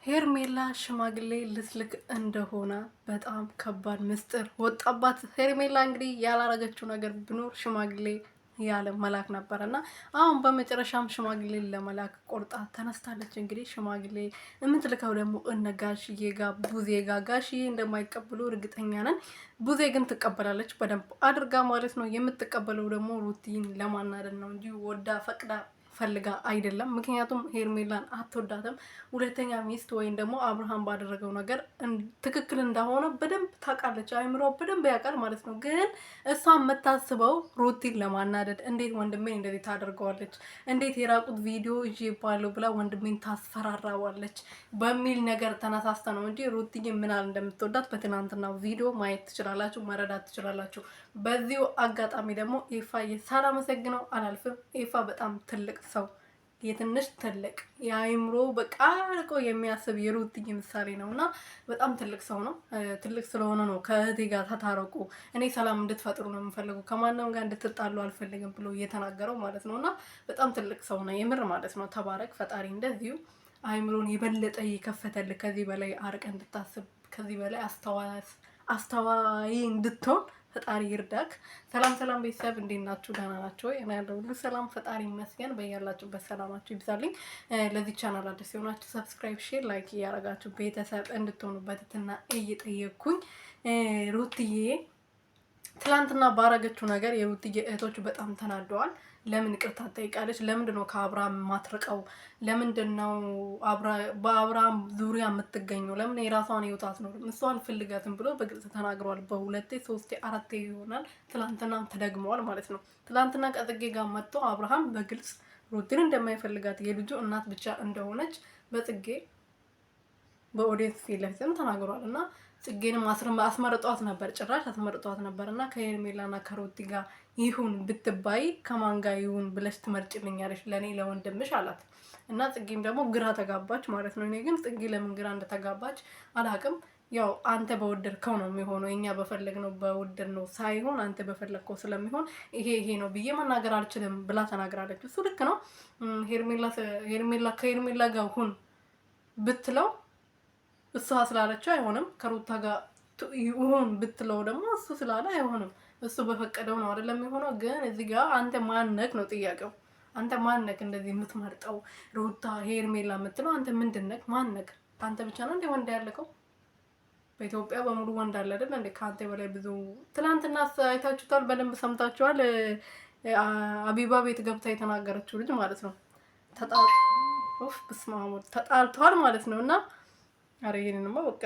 ሄርሜላ ሽማግሌ ልትልክ እንደሆነ በጣም ከባድ ምስጢር ወጣባት። ሄርሜላ እንግዲህ ያላረገችው ነገር ቢኖር ሽማግሌ ያለ መላክ ነበር እና አሁን በመጨረሻም ሽማግሌ ለመላክ ቆርጣ ተነስታለች። እንግዲህ ሽማግሌ የምትልከው ደግሞ እነ ጋሽዬ ጋ ቡዜ ጋ ጋሽዬ እንደማይቀበሉ እርግጠኛ ነን። ቡዜ ግን ትቀበላለች በደንብ አድርጋ ማለት ነው። የምትቀበለው ደግሞ ሩቲን ለማናደድ ነው እንጂ ወዳ ፈቅዳ ፈልጋ አይደለም። ምክንያቱም ሄርሜላን አትወዳትም። ሁለተኛ ሚስት ወይም ደግሞ አብርሃም ባደረገው ነገር ትክክል እንደሆነ በደንብ ታውቃለች። አይምሮ በደንብ ያውቃል ማለት ነው። ግን እሷ የምታስበው ሩቲን ለማናደድ እንዴት ወንድሜን እንደዚህ ታደርገዋለች፣ እንዴት የራቁት ቪዲዮ እጄ ባለው ብላ ወንድሜን ታስፈራራዋለች በሚል ነገር ተነሳስተ ነው እንጂ ሩቲን ምናል እንደምትወዳት በትናንትናው ቪዲዮ ማየት ትችላላችሁ፣ መረዳት ትችላላችሁ። በዚሁ አጋጣሚ ደግሞ ኤፋ ሳላመሰግነው አላልፍም። ኤፋ በጣም ትልቅ ሰው፣ የትንሽ ትልቅ የአይምሮ በቃ ርቆ የሚያስብ የሩትዬ ምሳሌ ነው እና በጣም ትልቅ ሰው ነው። ትልቅ ስለሆነ ነው ከእህቴ ጋር ተታረቁ፣ እኔ ሰላም እንድትፈጥሩ ነው የምፈልገው፣ ከማንም ጋር እንድትጣሉ አልፈልግም ብሎ እየተናገረው ማለት ነው። እና በጣም ትልቅ ሰው ነው የምር ማለት ነው። ተባረክ ፈጣሪ እንደዚሁ አይምሮን የበለጠ ይከፈተልህ፣ ከዚህ በላይ አርቀ እንድታስብ፣ ከዚህ በላይ አስተዋይ እንድትሆን ፈጣሪ ይርዳክ። ሰላም ሰላም ቤተሰብ እንዴት ናችሁ? ደህና ናችሁ ወይ? እኔ ያለው ሁሉ ሰላም ፈጣሪ ይመስገን። በያላችሁበት ሰላማችሁ ይብዛልኝ። ለዚህ ቻናል አዲስ የሆናችሁ ሰብስክራይብ፣ ሼር፣ ላይክ እያደረጋችሁ ቤተሰብ እንድትሆኑበት እና እየጠየቅኩኝ ሩትዬ ትላንትና ባረገችው ነገር የሩትዬ እህቶች በጣም ተናደዋል። ለምን ይቅርታ ትጠይቃለች? ለምንድን ነው ከአብርሃም ማትርቀው? ለምንድን ነው በአብርሃም ዙሪያ የምትገኘው? ለምን የራሷን ህይወት አትኖርም? እሷ አልፈልጋትም ብሎ በግልጽ ተናግረዋል። በሁለቴ ሶስቴ አራቴ ይሆናል። ትላንትናም ተደግመዋል ማለት ነው። ትላንትና ከጽጌ ጋር መጥቶ አብርሃም በግልጽ ሩትን እንደማይፈልጋት የልጁ እናት ብቻ እንደሆነች በጽጌ በኦዲየንስ ፊት ለፊትም ተናግሯል። እና ጽጌንም አስመርጧት ነበር፣ ጭራሽ አስመርጧት ነበር። እና ከሄርሜላና ከሩቲ ጋር ይሁን ብትባይ ከማን ጋር ይሁን ብለሽ ትመርጭልኛለሽ? ለእኔ ለወንድምሽ አላት። እና ጽጌም ደግሞ ግራ ተጋባች ማለት ነው። እኔ ግን ጽጌ ለምን ግራ እንደተጋባች አላቅም። ያው አንተ በወደድከው ነው የሚሆነው፣ እኛ በፈለግነው በወደድ ነው ሳይሆን አንተ በፈለግከው ስለሚሆን ይሄ ነው ብዬ መናገር አልችልም ብላ ተናግራለች። እሱ ልክ ነው። ከሄርሜላ ጋር ሁን ብትለው እሷ ስላለችው አይሆንም። ከሩታ ጋር ይሁን ብትለው ደግሞ እሱ ስላለ አይሆንም። እሱ በፈቀደው ነው አይደለም የሚሆነው። ግን እዚህ ጋር አንተ ማነክ ነው ጥያቄው። አንተ ማነክ እንደዚህ የምትመርጠው? ሩታ ሄርሜላ የምትለው አንተ ምንድነክ? ማነክ? አንተ ብቻ ነው እንደ ወንድ ያለከው? በኢትዮጵያ በሙሉ ወንድ አለ አይደል እንዴ? ከአንተ በላይ ብዙ። ትናንትና አይታችሁታል፣ በደንብ ሰምታችኋል። አቢባ ቤት ገብታ የተናገረችው ልጅ ማለት ነው። ተጣልተዋል ማለት ነው። እና አረ ይሄንንማ በቃ